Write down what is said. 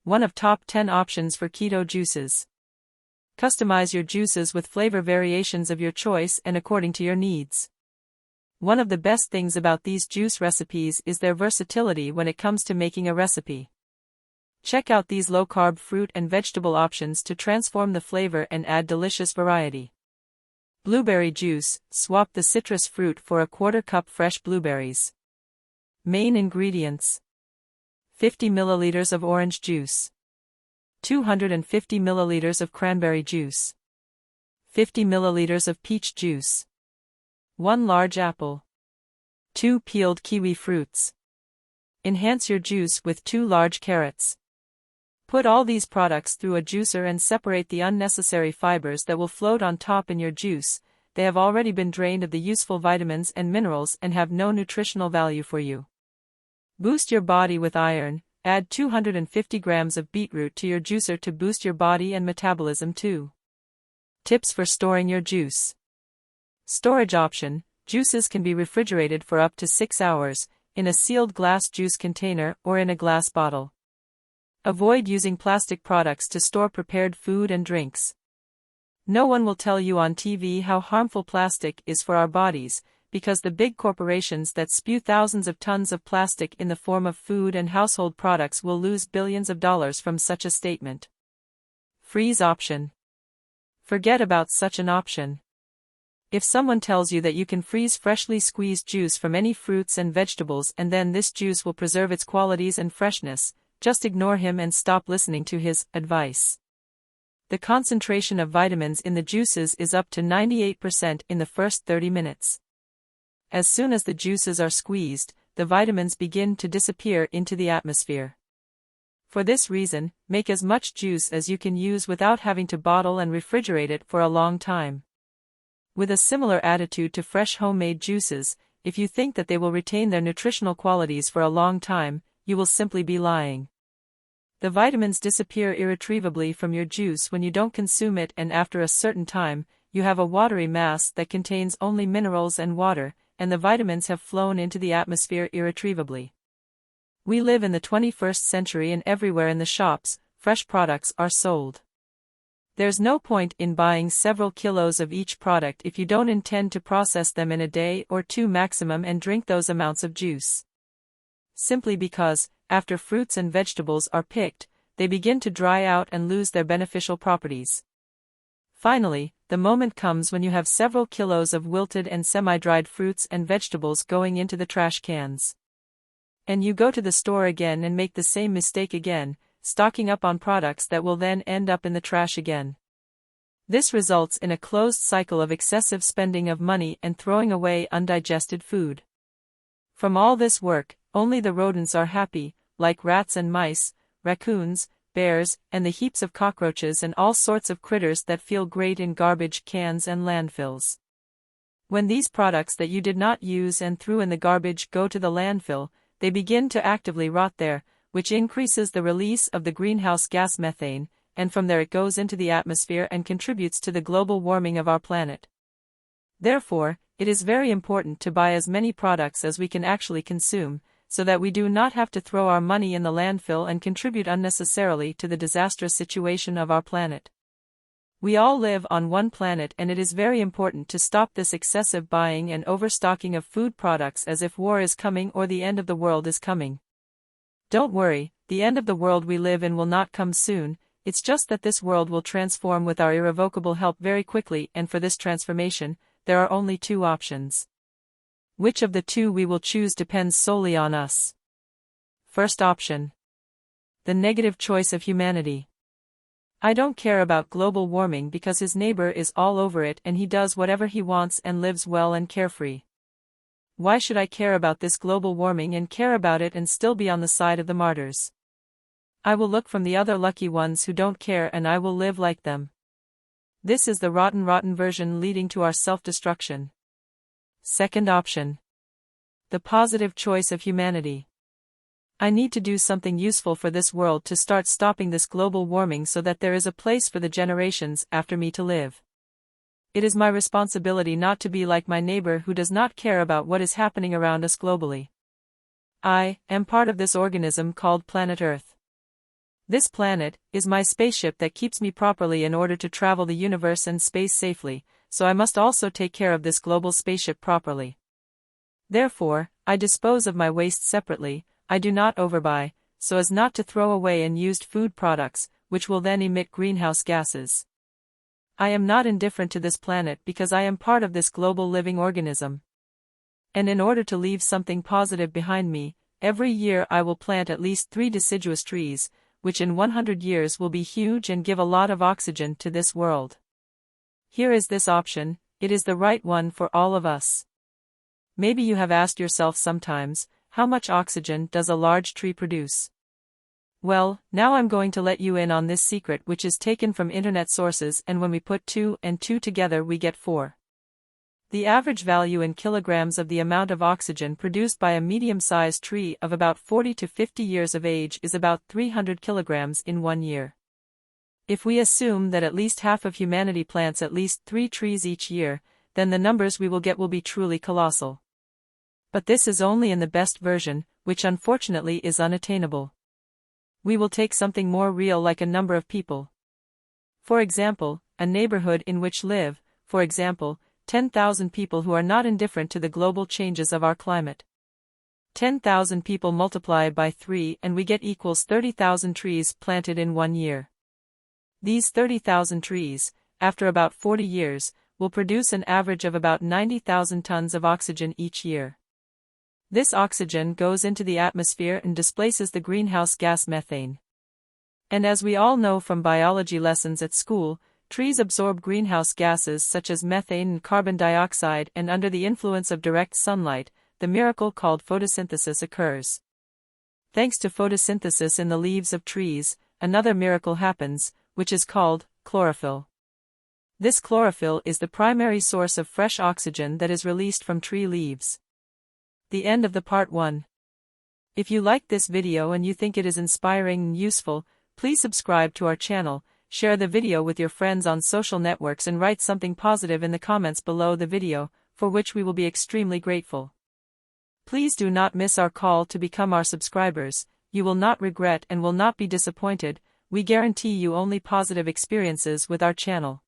One of top 10 options for keto juices. Customize your juices with flavor variations of your choice and according to your needs. One of the best things about these juice recipes is their versatility when it comes to making a recipe. Check out these low-carb fruit and vegetable options to transform the flavor and add delicious variety. Blueberry juice. Swap the citrus fruit for a quarter cup fresh blueberries. Main ingredients: 50 milliliters of orange juice, 250 milliliters of cranberry juice, 50 milliliters of peach juice, 1 large apple, 2 peeled kiwi fruits. Enhance your juice with 2 large carrots. Put all these products through a juicer and separate the unnecessary fibers that will float on top in your juice. They have already been drained of the useful vitamins and minerals and have no nutritional value for you. Boost your body with iron. Add 250 grams of beetroot to your juicer to boost your body and metabolism too. Tips for storing your juice. Storage option: juices can be refrigerated for up to 6 hours, in a sealed glass juice container or in a glass bottle. Avoid using plastic products to store prepared food and drinks. No one will tell you on TV how harmful plastic is for our bodies, because the big corporations that spew thousands of tons of plastic in the form of food and household products will lose billions of dollars from such a statement. Freeze option. Forget about such an option. If someone tells you that you can freeze freshly squeezed juice from any fruits and vegetables and then this juice will preserve its qualities and freshness, just ignore him and stop listening to his advice. The concentration of vitamins in the juices is up to 98% in the first 30 minutes. As soon as the juices are squeezed, the vitamins begin to disappear into the atmosphere. For this reason, make as much juice as you can use without having to bottle and refrigerate it for a long time. With a similar attitude to fresh homemade juices, if you think that they will retain their nutritional qualities for a long time, you will simply be lying. The vitamins disappear irretrievably from your juice when you don't consume it, and after a certain time, you have a watery mass that contains only minerals and water, and the vitamins have flown into the atmosphere irretrievably. We live in the 21st century and everywhere in the shops, fresh products are sold. There's no point in buying several kilos of each product if you don't intend to process them in a day or 2 maximum and drink those amounts of juice. Simply because, after fruits and vegetables are picked, they begin to dry out and lose their beneficial properties. Finally, the moment comes when you have several kilos of wilted and semi-dried fruits and vegetables going into the trash cans. And you go to the store again and make the same mistake again, stocking up on products that will then end up in the trash again. This results in a closed cycle of excessive spending of money and throwing away undigested food. From all this work, only the rodents are happy, like rats and mice, raccoons, bears, and the heaps of cockroaches and all sorts of critters that feel great in garbage cans and landfills. When these products that you did not use and threw in the garbage go to the landfill, they begin to actively rot there, which increases the release of the greenhouse gas methane, and from there it goes into the atmosphere and contributes to the global warming of our planet. Therefore, it is very important to buy as many products as we can actually consume, so that we do not have to throw our money in the landfill and contribute unnecessarily to the disastrous situation of our planet. We all live on one planet, and it is very important to stop this excessive buying and overstocking of food products as if war is coming or the end of the world is coming. Don't worry, the end of the world we live in will not come soon, it's just that this world will transform with our irrevocable help very quickly, and for this transformation, there are only 2 options. Which of the 2 we will choose depends solely on us. First option. The negative choice of humanity. I don't care about global warming because his neighbor is all over it and he does whatever he wants and lives well and carefree. Why should I care about this global warming and care about it and still be on the side of the martyrs? I will look from the other lucky ones who don't care and I will live like them. This is the rotten version leading to our self-destruction. Second option. The positive choice of humanity. I need to do something useful for this world to start stopping this global warming so that there is a place for the generations after me to live. It is my responsibility not to be like my neighbor who does not care about what is happening around us globally. I am part of this organism called planet Earth. This planet is my spaceship that keeps me properly in order to travel the universe and space safely, so I must also take care of this global spaceship properly. Therefore, I dispose of my waste separately. I do not overbuy, so as not to throw away unused food products, which will then emit greenhouse gases. I am not indifferent to this planet because I am part of this global living organism. And in order to leave something positive behind me, every year I will plant at least 3 deciduous trees, which in 100 years will be huge and give a lot of oxygen to this world. Here is this option, it is the right one for all of us. Maybe you have asked yourself sometimes, how much oxygen does a large tree produce? Well, now I'm going to let you in on this secret, which is taken from internet sources, and when we put 2 and 2 together we get 4. The average value in kilograms of the amount of oxygen produced by a medium-sized tree of about 40 to 50 years of age is about 300 kilograms in 1 year. If we assume that at least half of humanity plants at least 3 trees each year, then the numbers we will get will be truly colossal. But this is only in the best version, which unfortunately is unattainable. We will take something more real, like a number of people. For example, a neighborhood in which live, for example, 10,000 people who are not indifferent to the global changes of our climate. 10,000 people multiplied by 3 and we get equals 30,000 trees planted in 1 year. These 30,000 trees, after about 40 years, will produce an average of about 90,000 tons of oxygen each year. This oxygen goes into the atmosphere and displaces the greenhouse gas methane. And as we all know from biology lessons at school, trees absorb greenhouse gases such as methane and carbon dioxide, and under the influence of direct sunlight, the miracle called photosynthesis occurs. Thanks to photosynthesis in the leaves of trees, another miracle happens, which is called chlorophyll. This chlorophyll is the primary source of fresh oxygen that is released from tree leaves. The end of the part 1. If you liked this video and you think it is inspiring and useful, please subscribe to our channel, share the video with your friends on social networks, and write something positive in the comments below the video, for which we will be extremely grateful. Please do not miss our call to become our subscribers. You will not regret and will not be disappointed. We guarantee you only positive experiences with our channel.